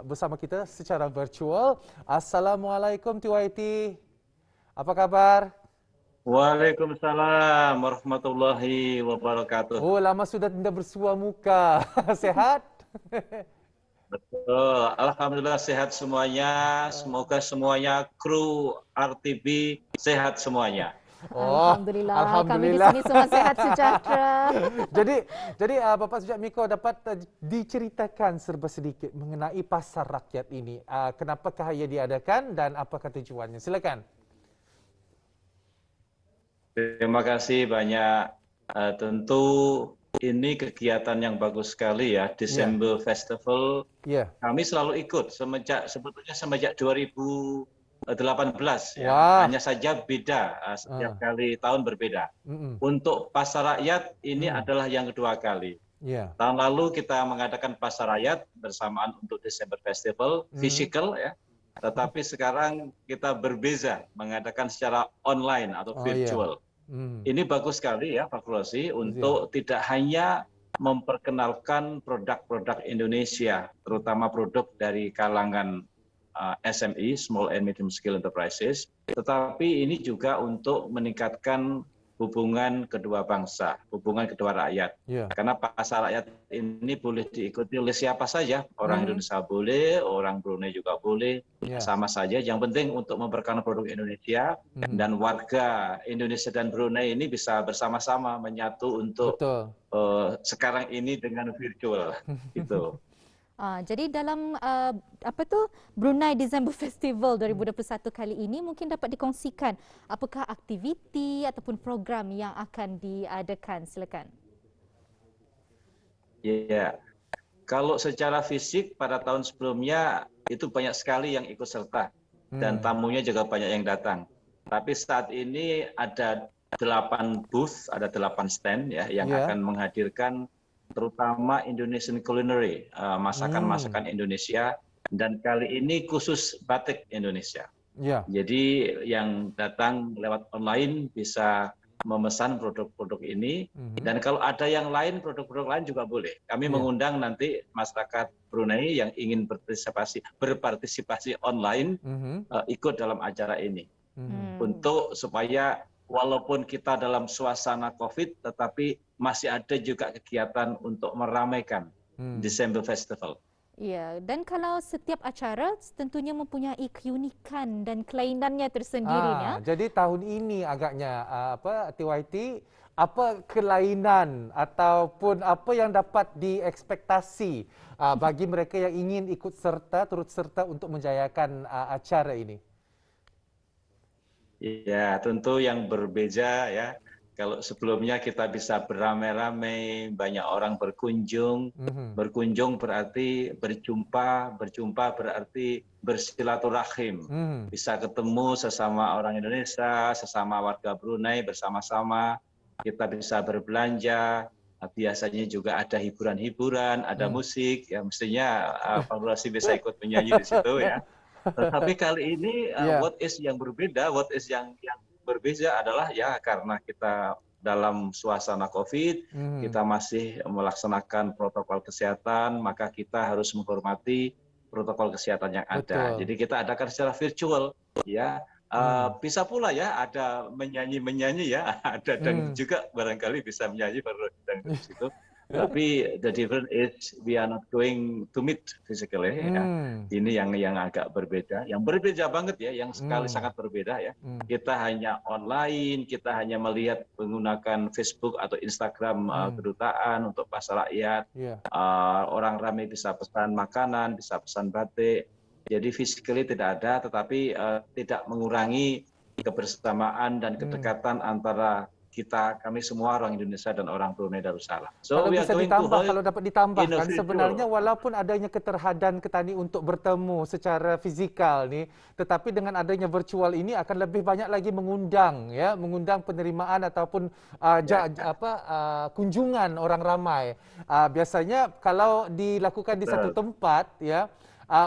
bersama kita secara virtual. Assalamualaikum TYT. Apa kabar? Waalaikumsalam warahmatullahi wabarakatuh. Oh, lama sudah tidak bersua muka. Sehat? Betul, alhamdulillah sehat semuanya. Semoga semuanya kru RTB sehat semuanya. Oh, Alhamdulillah, kami di alhamdulillah. sini semua sehat sejahtera. Jadi Bapak Sujatmiko dapat diceritakan serba sedikit mengenai pasar rakyat ini. Kenapakah ia diadakan dan apakah tujuannya? Silakan. Terima kasih banyak. Tentu ini kegiatan yang bagus sekali ya, December Festival. Kami selalu ikut sebetulnya semenjak 2018 ya. Hanya saja beda, setiap kali tahun berbeda. Untuk pasar rakyat ini adalah yang kedua kali. Tahun lalu kita mengadakan pasar rakyat bersamaan untuk December Festival, physical ya. Tetapi sekarang kita berbeza, mengadakan secara online atau virtual. Ini bagus sekali ya Pak Rosi, untuk tidak hanya memperkenalkan produk-produk Indonesia, terutama produk dari kalangan SME, Small and Medium Scale Enterprises, tetapi ini juga untuk meningkatkan hubungan kedua bangsa, hubungan kedua rakyat. Karena pasar rakyat ini boleh diikuti oleh siapa saja, orang Indonesia boleh, orang Brunei juga boleh, sama saja. Yang penting untuk memperkenalkan produk Indonesia dan warga Indonesia dan Brunei ini bisa bersama-sama menyatu untuk sekarang ini dengan virtual. Gitu. Jadi dalam Brunei December Festival 2021 kali ini mungkin dapat dikongsikan apakah aktiviti ataupun program yang akan diadakan, silakan. Ya, kalau secara fisik pada tahun sebelumnya itu banyak sekali yang ikut serta dan tamunya juga banyak yang datang. Tapi saat ini ada 8 booth, ada 8 stand ya yang akan menghadirkan terutama Indonesian culinary, masakan-masakan Indonesia, dan kali ini khusus batik Indonesia. Jadi yang datang lewat online bisa memesan produk-produk ini, dan kalau ada yang lain, produk-produk lain juga boleh. Kami mengundang nanti masyarakat Brunei yang ingin berpartisipasi online ikut dalam acara ini, untuk supaya walaupun kita dalam suasana COVID, tetapi masih ada juga kegiatan untuk meramaikan December Festival. Ya, dan kalau setiap acara tentunya mempunyai keunikan dan kelainannya tersendiri. Jadi tahun ini agaknya TYT, apa kelainan ataupun apa yang dapat diekspektasi bagi mereka yang ingin ikut serta, turut serta untuk menjayakan acara ini? Ya, tentu yang berbeda ya. Kalau sebelumnya kita bisa beramai-ramai, banyak orang berkunjung. Berkunjung berarti berjumpa, berjumpa berarti bersilaturahim. Bisa ketemu sesama orang Indonesia, sesama warga Brunei bersama-sama. Kita bisa berbelanja. Biasanya juga ada hiburan-hiburan, ada musik. Ya mestinya Pak Rosi bisa ikut menyanyi di situ ya. Tetapi kali ini what is yang berbeda adalah ya karena kita dalam suasana COVID, kita masih melaksanakan protokol kesehatan, maka kita harus menghormati protokol kesehatan yang ada. Jadi kita adakan secara virtual, ya. Bisa pula ya ada menyanyi ya, ada dan juga barangkali bisa menyanyi dan di situ. Tapi the difference is we are not going to meet physically. Ya. Ini yang agak berbeda, yang berbeda banget ya, yang sekali sangat berbeda ya. Kita hanya online, kita hanya melihat menggunakan Facebook atau Instagram kedutaan untuk pasar rakyat. Orang ramai bisa pesan makanan, bisa pesan batik. Jadi physically tidak ada, tetapi tidak mengurangi kebersamaan dan kedekatan antara kami semua orang Indonesia dan orang Brunei Darussalam. Kalau bisa ditambah, kalau dapat ditambahkan, sebenarnya walaupun adanya keterhadan Ketani untuk bertemu secara fizikal nih, tetapi dengan adanya virtual ini akan lebih banyak lagi mengundang penerimaan ataupun kunjungan orang ramai. Biasanya kalau dilakukan di satu tempat ya,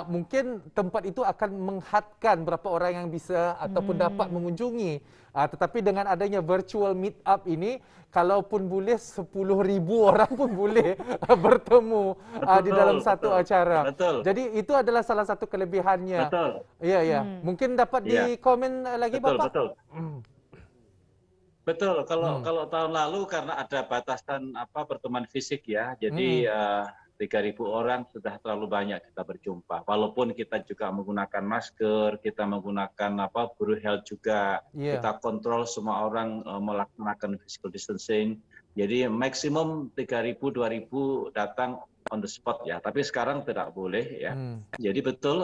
mungkin tempat itu akan menghadkan berapa orang yang bisa ataupun dapat mengunjungi. Tetapi dengan adanya virtual meet up ini, kalaupun boleh 10,000 orang pun boleh bertemu di dalam satu acara. Betul. Jadi itu adalah salah satu kelebihannya. Betul. Ya, ya. Mungkin dapat dikomen lagi, betul, Bapak? Betul. Betul. Kalau tahun lalu karena ada batasan pertemuan fisik ya, jadi 3.000 orang sudah terlalu banyak kita berjumpa. Walaupun kita juga menggunakan masker, kita menggunakan Blue Health juga, kita kontrol semua orang melaksanakan physical distancing. Jadi maksimum 3.000, 2.000 datang on the spot ya. Tapi sekarang tidak boleh ya. Jadi betul,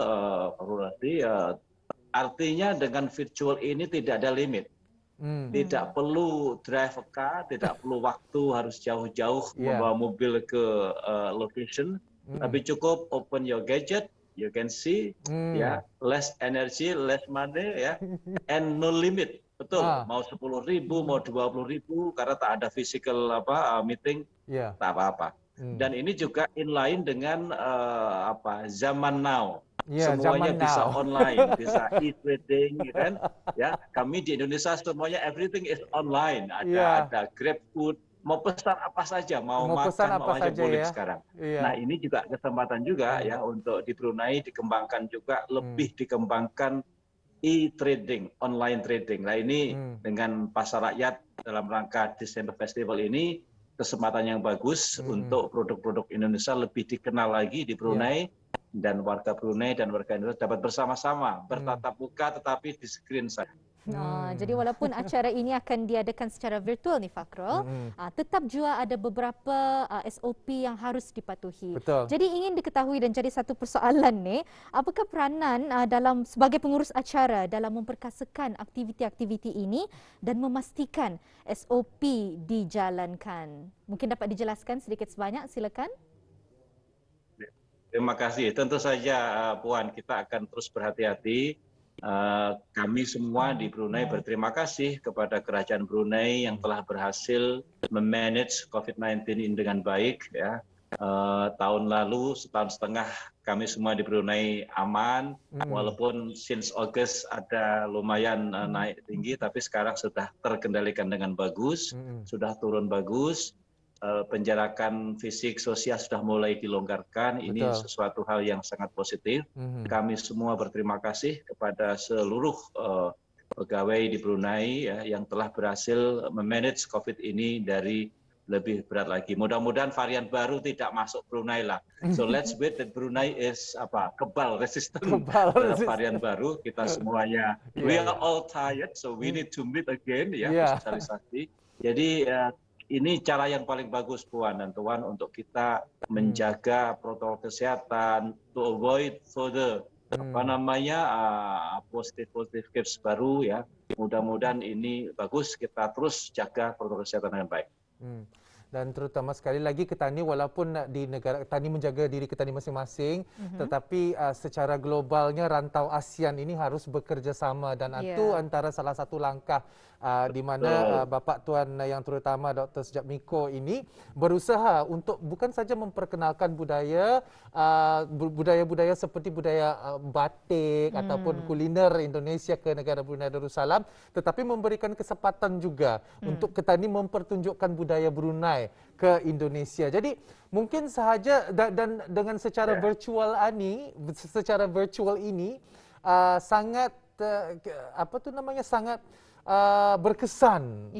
artinya dengan virtual ini tidak ada limit. Tidak perlu drive a car, tidak perlu waktu harus jauh-jauh membawa mobil ke location, tapi cukup open your gadget, you can see, ya, less energy, less money, ya, and no limit. Betul, mau 10.000, mau 20.000, karena tak ada physical meeting, tak apa-apa. Dan ini juga inline dengan zaman now. Semuanya bisa online, bisa e-trading, kan? Ya, kami di Indonesia semuanya everything is online. Ada Grab Food, mau pesan apa saja, mau makan apa aja boleh sekarang. Nah, ini juga kesempatan juga ya untuk di Brunei dikembangkan juga, lebih dikembangkan e-trading, online trading. Nah, ini dengan pasar rakyat dalam rangka Desember Festival ini kesempatan yang bagus untuk produk-produk Indonesia lebih dikenal lagi di Brunei. Dan warga Brunei dan warga Indonesia dapat bersama-sama bertatap muka tetapi di screen saja. Jadi walaupun acara ini akan diadakan secara virtual nih Fakrul, tetap juga ada beberapa SOP yang harus dipatuhi. Betul. Jadi ingin diketahui dan jadi satu persoalan nih, apakah peranan dalam sebagai pengurus acara dalam memperkasakan aktiviti-aktiviti ini dan memastikan SOP dijalankan? Mungkin dapat dijelaskan sedikit sebanyak, silakan. Terima kasih. Tentu saja Puan, kita akan terus berhati-hati. Kami semua di Brunei berterima kasih kepada Kerajaan Brunei yang telah berhasil memanage COVID-19 ini dengan baik. Ya. Tahun lalu, setahun setengah, kami semua di Brunei aman. Walaupun since August ada lumayan naik tinggi, tapi sekarang sudah terkendalikan dengan bagus, sudah turun bagus. Penjarakan fisik sosial sudah mulai dilonggarkan. Ini sesuatu hal yang sangat positif. Kami semua berterima kasih kepada seluruh pegawai di Brunei yang telah berhasil memanage COVID ini dari lebih berat lagi. Mudah-mudahan varian baru tidak masuk Brunei lah. So let's wait that Brunei is kebal resistant terhadap varian baru. Kita semuanya we are all tired, so we need to meet again sosialisasi. Jadi ini cara yang paling bagus Puan dan Tuan untuk kita menjaga protokol kesehatan, to avoid further positif case baru ya. Mudah-mudahan ini bagus, kita terus jaga protokol kesehatan dengan baik. Dan terutama sekali lagi kita ni walaupun di negara kita ni menjaga diri kita ni masing-masing, tetapi secara globalnya rantau ASEAN ini harus bekerja sama dan itu antara salah satu langkah di mana Bapak Tuan yang terutama Dr. Sujatmiko ini berusaha untuk bukan saja memperkenalkan budaya-budaya seperti budaya batik ataupun kuliner Indonesia ke negara Brunei Darussalam, tetapi memberikan kesempatan juga untuk kita ni mempertunjukkan budaya Brunei ke Indonesia. Jadi mungkin sahaja dan dengan secara virtual ini sangat sangat berkesan.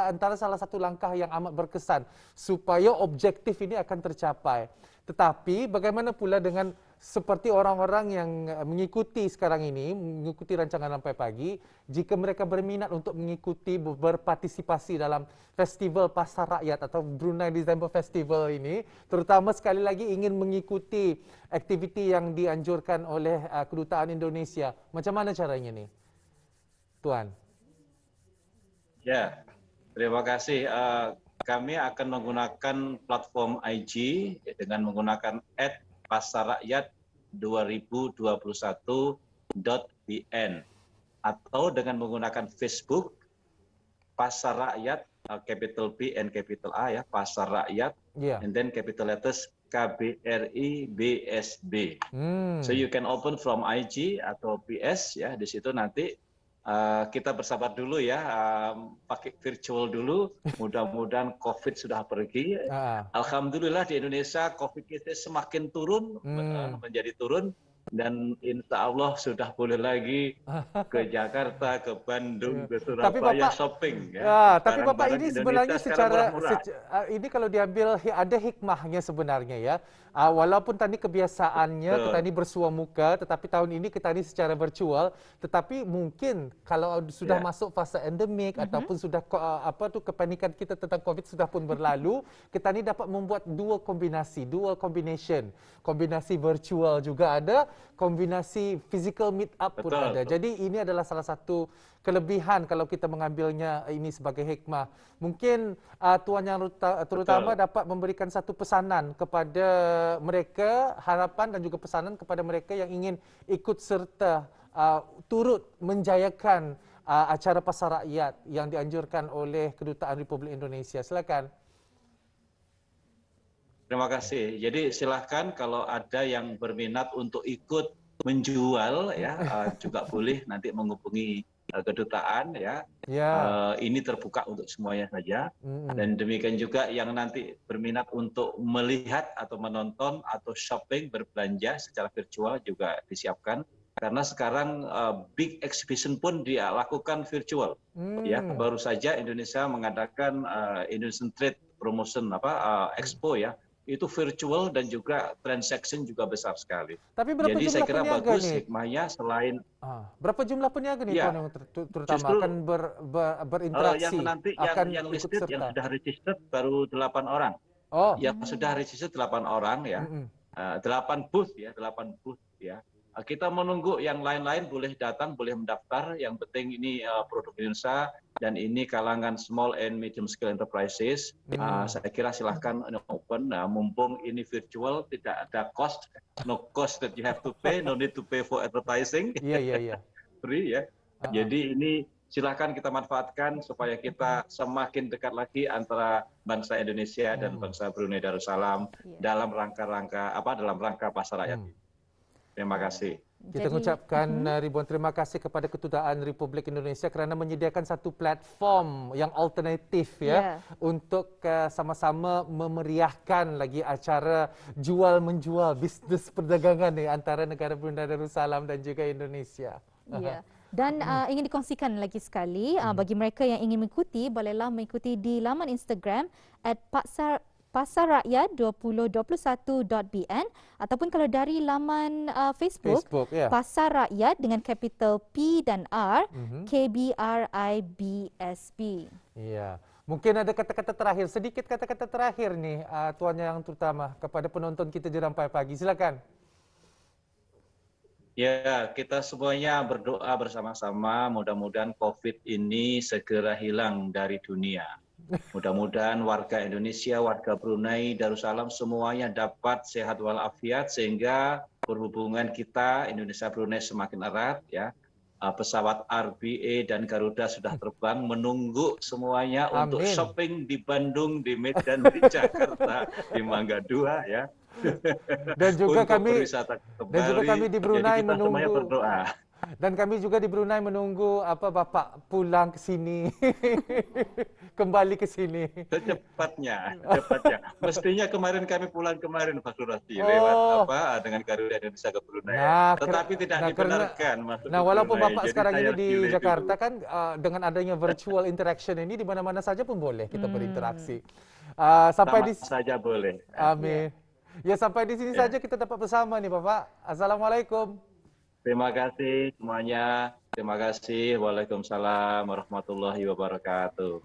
Antara salah satu langkah yang amat berkesan supaya objektif ini akan tercapai. Tetapi bagaimana pula dengan seperti orang-orang yang mengikuti sekarang ini, mengikuti rancangan Rampai Pagi, jika mereka berminat untuk mengikuti, berpartisipasi dalam festival Pasar Rakyat atau Brunei December Festival ini, terutama sekali lagi ingin mengikuti aktiviti yang dianjurkan oleh Kedutaan Indonesia, macam mana caranya nih, Tuan? Ya, terima kasih. Kami akan menggunakan platform IG dengan menggunakan @pasarrakyat2021.bn atau dengan menggunakan Facebook Pasar Rakyat, capital P and capital A ya, Pasar Rakyat, and then capital letters KBRI BSB. So you can open from IG atau PS ya. Di situ nanti kita bersabar dulu ya, pakai virtual dulu. Mudah-mudahan COVID sudah pergi. Alhamdulillah di Indonesia COVID kita semakin turun, menjadi turun. Dan insya Allah sudah boleh lagi ke Jakarta, ke Bandung, ke Surabaya shopping. Ya, tapi Bapak ini sebenarnya ini kalau diambil ada hikmahnya sebenarnya ya. Walaupun tadi kebiasaannya kita ini bersua muka, tetapi tahun ini kita ini secara virtual. Tetapi mungkin kalau sudah masuk fase endemik ataupun sudah kepanikan kita tentang COVID sudah pun berlalu, kita ini dapat membuat dual combination. Kombinasi virtual juga ada, kombinasi physical meet up pun ada. Jadi ini adalah salah satu kelebihan kalau kita mengambilnya ini sebagai hikmah. Mungkin Tuan Yang terutama dapat memberikan satu pesanan kepada mereka, harapan dan juga pesanan kepada mereka yang ingin ikut serta turut menjayakan acara Pasar Rakyat yang dianjurkan oleh Kedutaan Republik Indonesia. Silakan. Terima kasih. Jadi silahkan kalau ada yang berminat untuk ikut menjual ya juga boleh nanti menghubungi kedutaan ya. Ini terbuka untuk semuanya saja. Dan demikian juga yang nanti berminat untuk melihat atau menonton atau shopping berbelanja secara virtual juga disiapkan. Karena sekarang big exhibition pun dilakukan virtual. Ya, baru saja Indonesia mengadakan Indonesian Trade Promotion Expo ya. Itu virtual dan juga transaction juga besar sekali. Tapi berapa Jadi jumlah saya kira peniaga bagus nih? hikmahnya selain berapa jumlah peniaga nih Tuan yang terutama justru, akan berinteraksi, yang listed, yang sudah registered baru 8 orang. Yang sudah registered 8 orang ya. 8 booth ya. Kita menunggu yang lain-lain boleh datang, boleh mendaftar. Yang penting ini produk Indonesia dan ini kalangan small and medium scale enterprises. Saya kira silahkan open. Mumpung ini virtual, tidak ada cost, no cost that you have to pay, no need to pay for advertising. Iya. Free ya. Jadi ini silahkan kita manfaatkan supaya kita semakin dekat lagi antara bangsa Indonesia dan bangsa Brunei Darussalam dalam rangka Pasar Rakyat. Terima kasih. Kita mengucapkan ribuan terima kasih kepada Kedutaan Republik Indonesia kerana menyediakan satu platform yang alternatif ya untuk sama-sama memeriahkan lagi acara jual-menjual bisnes perdagangan antara negara Brunei Darussalam dan juga Indonesia. Ya. Dan ingin dikongsikan lagi sekali bagi mereka yang ingin mengikuti, bolehlah mengikuti di laman Instagram @pasarrakyat2021.bn ataupun kalau dari laman Facebook Pasar Rakyat dengan kapital P dan R KBRIBSB. Ya. Mungkin ada kata-kata terakhir, sedikit kata-kata terakhir nih Tuan Yang terutama kepada penonton kita di Rampai Pagi. Silakan. Ya, kita semuanya berdoa bersama-sama mudah-mudahan COVID ini segera hilang dari dunia. Mudah-mudahan warga Indonesia, warga Brunei Darussalam semuanya dapat sehat walafiat sehingga perhubungan kita Indonesia Brunei semakin erat ya. Pesawat RBA dan Garuda sudah terbang menunggu semuanya untuk shopping di Bandung, di Medan, di Jakarta, di Mangga 2 ya. Dan juga kami di Brunei kita menunggu. Semuanya berdoa. Dan kami juga di Brunei menunggu Bapak pulang ke sini, kembali ke sini. Secepatnya. Mestinya kemarin kami pulang Pak Surati lewat dengan Garuda Indonesia ke Brunei. Tetapi tidak dibenarkan masuk ke walaupun Brunei. Bapak sekarang ini di Jakarta kan dengan adanya virtual interaction ini di mana-mana saja pun boleh kita berinteraksi. Sampai di saja boleh. Amin. Ya sampai di sini saja kita dapat bersama nih Bapak. Assalamualaikum. Terima kasih semuanya. Terima kasih. Waalaikumsalam warahmatullahi wabarakatuh.